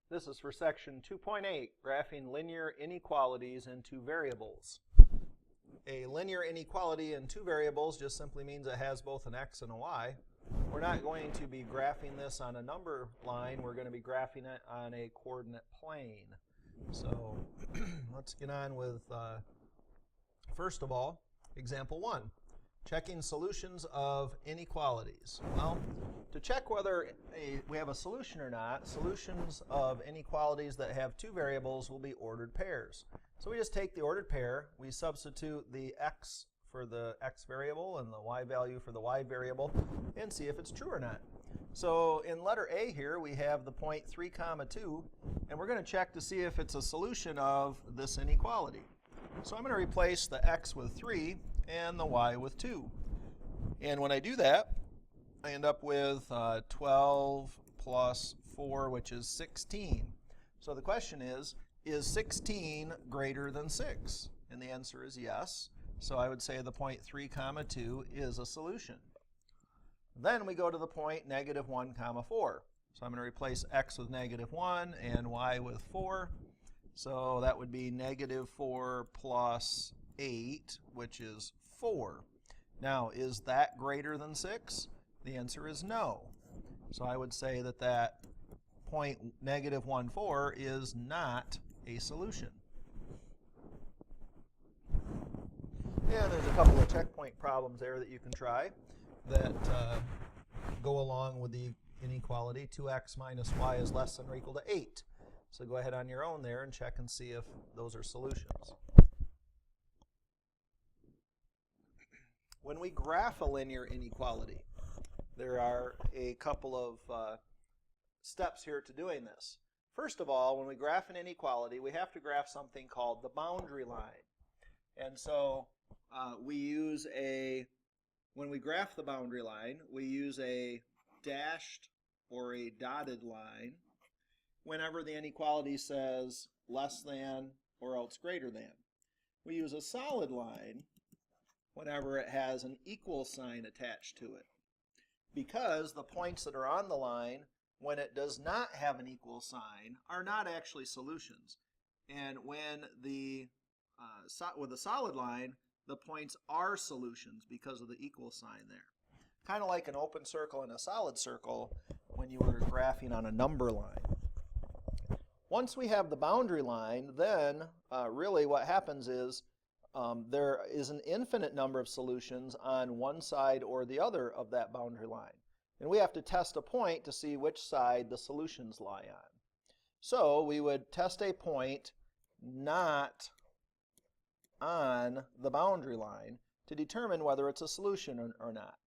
This is for section 2.8, graphing linear inequalities in two variables. A linear inequality in two variables just simply means it has both an x and a y. We're not going to be graphing this on a number line. We're going to be graphing it on a coordinate plane. So let's get on with, first of all, example 1. Checking solutions of inequalities. Well, to check whether we have a solution or not, solutions of inequalities that have two variables will be ordered pairs. So we just take the ordered pair, we substitute the x for the x variable and the y value for the y variable, and see if it's true or not. So in letter A here, we have the point 3, 2, and we're going to check to see if it's a solution of this inequality. So I'm going to replace the x with 3 and the y with 2. And when I do that, I end up with 12 plus 4, which is 16. So the question is 16 greater than 6? And the answer is yes. So I would say the point 3, 2 is a solution. Then we go to the point -1, 4. So I'm going to replace x with -1 and y with 4. So that would be -4 plus 8, which is 4. Now, is that greater than 6? The answer is no. So I would say that that point -1, 4 is not a solution. And there's a couple of checkpoint problems there that you can try that go along with the inequality. 2x minus y is less than or equal to 8. So go ahead on your own there and check and see if those are solutions. When we graph a linear inequality, there are a couple of steps here to doing this. First of all, when we graph an inequality, we have to graph something called the boundary line. And so when we graph the boundary line, we use a dashed or a dotted line whenever the inequality says less than or else greater than. We use a solid line whenever it has an equal sign attached to it, because the points that are on the line, when it does not have an equal sign, are not actually solutions. And when with a solid line, the points are solutions because of the equal sign there. Kind of like an open circle and a solid circle when you were graphing on a number line. Once we have the boundary line, then really what happens is there is an infinite number of solutions on one side or the other of that boundary line. And we have to test a point to see which side the solutions lie on. So we would test a point not on the boundary line to determine whether it's a solution or not.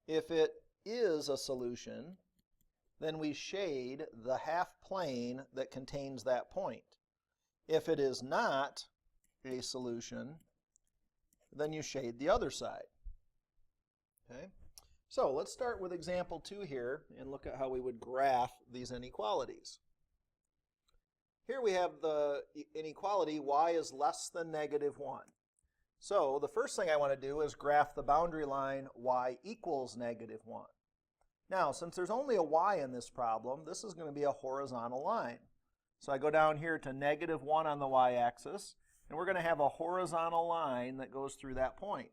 If it is a solution, then we shade the half plane that contains that point. If it is not a solution, then you shade the other side. Okay? So let's start with example 2 here and look at how we would graph these inequalities. Here we have the inequality y is less than -1. So the first thing I want to do is graph the boundary line y equals -1. Now, since there's only a y in this problem, this is going to be a horizontal line. So I go down here to -1 on the y-axis, and we're going to have a horizontal line that goes through that point.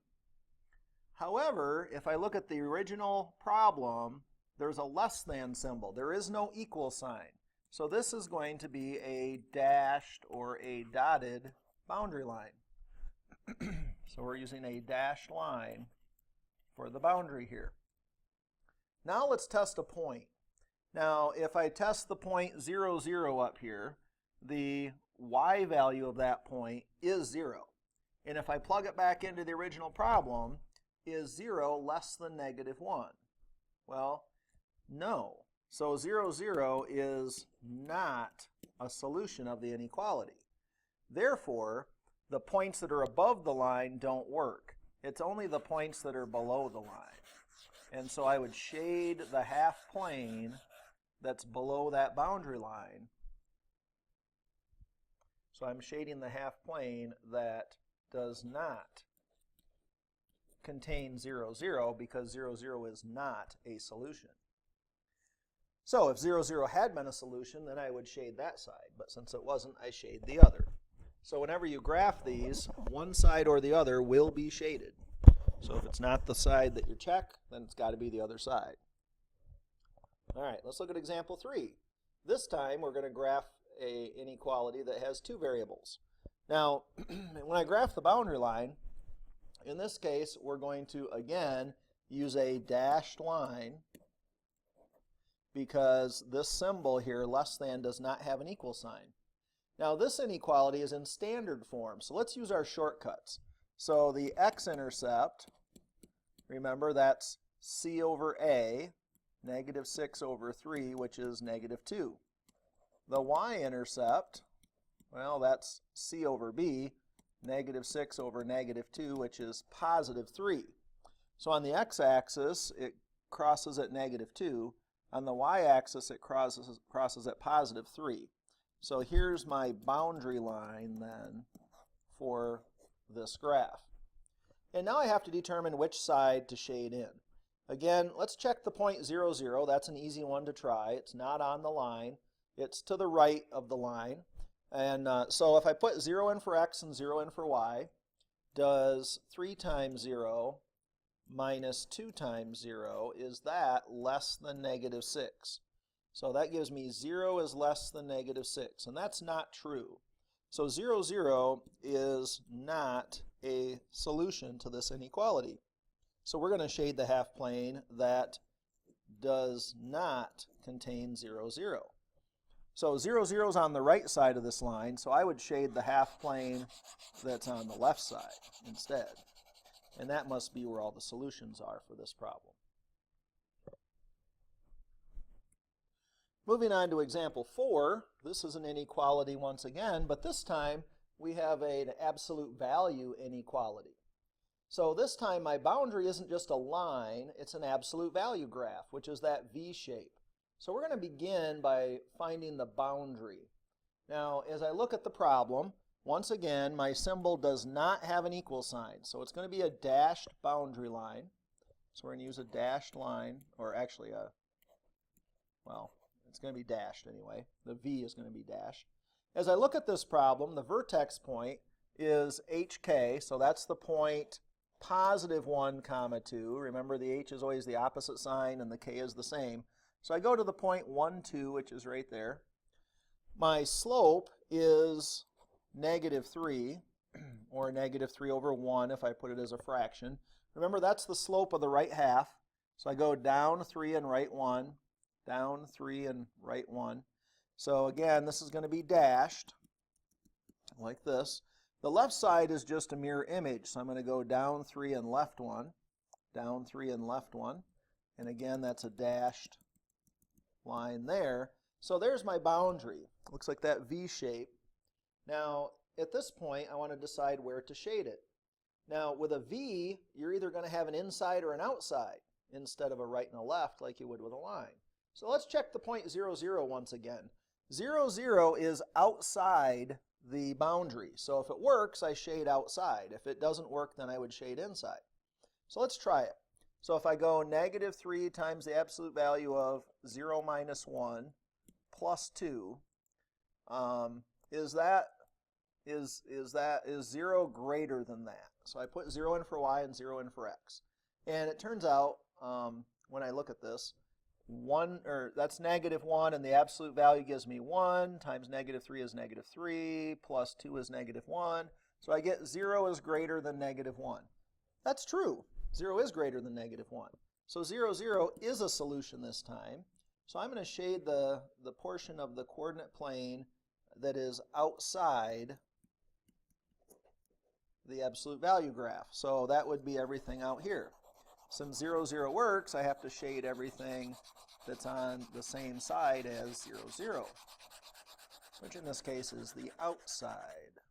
However, if I look at the original problem, there's a less than symbol. There is no equal sign. So this is going to be a dashed or a dotted boundary line. So we're using a dashed line for the boundary here. Now let's test a point. Now if I test the point 0, 0 up here, the y value of that point is 0. And if I plug it back into the original problem, is 0 less than -1? Well, no. So 0, 0 is not a solution of the inequality. Therefore, the points that are above the line don't work. It's only the points that are below the line. And so I would shade the half plane that's below that boundary line. So I'm shading the half plane that does not contain 0, 0 because 0, 0 is not a solution. So if 0, 0 had been a solution, then I would shade that side. But since it wasn't, I shade the other. So whenever you graph these, one side or the other will be shaded. So if it's not the side that you check, then it's got to be the other side. All right, let's look at example 3. This time we're going to graph an inequality that has two variables. Now, when I graph the boundary line, in this case, we're going to, again, use a dashed line because this symbol here, less than, does not have an equal sign. Now, this inequality is in standard form, so let's use our shortcuts. So the x-intercept, remember, that's c over a, negative 6 over 3, which is negative 2. The y-intercept, well, that's c over b, negative 6 over negative 2, which is positive 3. So on the x-axis, it crosses at negative 2. On the y-axis, it crosses at positive 3. So here's my boundary line, then, for this graph. And now I have to determine which side to shade in. Again, let's check the point 0, 0. That's an easy one to try. It's not on the line. It's to the right of the line. And so if I put 0 in for x and 0 in for y, does 3 times 0 minus 2 times 0, is that less than negative 6? So that gives me 0 is less than negative 6, and that's not true. So 0, 0 is not a solution to this inequality. So we're going to shade the half plane that does not contain 0, 0. So 0, 0 is on the right side of this line, so I would shade the half plane that's on the left side instead. And that must be where all the solutions are for this problem. Moving on to example 4, this is an inequality once again, but this time we have an absolute value inequality. So this time my boundary isn't just a line, it's an absolute value graph, which is that V shape. So we're going to begin by finding the boundary. Now, as I look at the problem, once again, my symbol does not have an equal sign, so it's going to be a dashed boundary line. So we're going to use a dashed line, or actually it's going to be dashed anyway. The V is going to be dashed. As I look at this problem, the vertex point is HK, so that's the point positive 1, 2. Remember, the H is always the opposite sign and the K is the same. So I go to the point 1, 2, which is right there. My slope is negative 3, or negative 3 over 1 if I put it as a fraction. Remember, that's the slope of the right half. So I go down 3 and right 1, down 3 and right 1. So again, this is going to be dashed like this. The left side is just a mirror image, so I'm going to go down 3 and left 1, down 3 and left 1. And again, that's a dashed line there. So there's my boundary. Looks like that V shape. Now, at this point, I want to decide where to shade it. Now, with a V, you're either going to have an inside or an outside instead of a right and a left like you would with a line. So let's check the point 0, 0 once again. 0, 0 is outside the boundary. So if it works, I shade outside. If it doesn't work, then I would shade inside. So let's try it. So if I go negative 3 times the absolute value of 0 minus 1 plus 2, is 0 greater than that? So I put 0 in for y and 0 in for x. And it turns out, when I look at this, that's negative 1, and the absolute value gives me 1, times negative 3 is negative 3, plus 2 is negative 1. So I get 0 is greater than negative 1. That's true. 0 is greater than negative 1. So 0, 0 is a solution this time. So I'm going to shade the portion of the coordinate plane that is outside the absolute value graph. So that would be everything out here. Since 0, 0 works, I have to shade everything that's on the same side as 0, 0, which in this case is the outside.